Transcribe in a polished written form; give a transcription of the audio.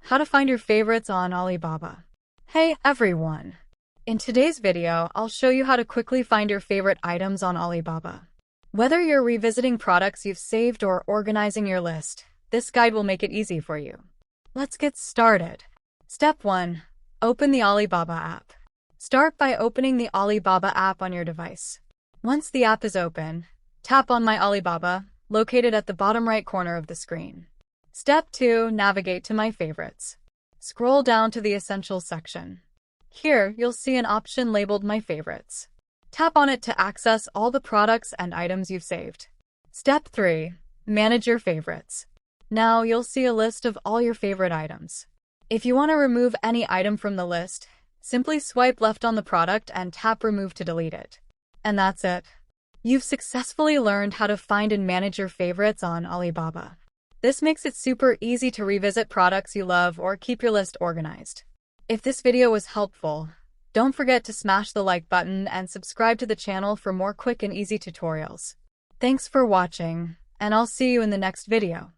How to find your favorites on Alibaba. Hey everyone! In today's video, I'll show you how to quickly find your favorite items on Alibaba. Whether you're revisiting products you've saved or organizing your list, this guide will make it easy for you. Let's get started. Step 1. Open the Alibaba app. Start by opening the Alibaba app on your device. Once the app is open, tap on My Alibaba, located at the bottom right corner of the screen. Step 2. Navigate to My Favorites. Scroll down to the Essentials section. Here, you'll see an option labeled My Favorites. Tap on it to access all the products and items you've saved. Step 3. Manage your favorites. Now, you'll see a list of all your favorite items. If you want to remove any item from the list, simply swipe left on the product and tap Remove to delete it. And that's it. You've successfully learned how to find and manage your favorites on Alibaba. This makes it super easy to revisit products you love or keep your list organized. If this video was helpful, don't forget to smash the like button and subscribe to the channel for more quick and easy tutorials. Thanks for watching, and I'll see you in the next video.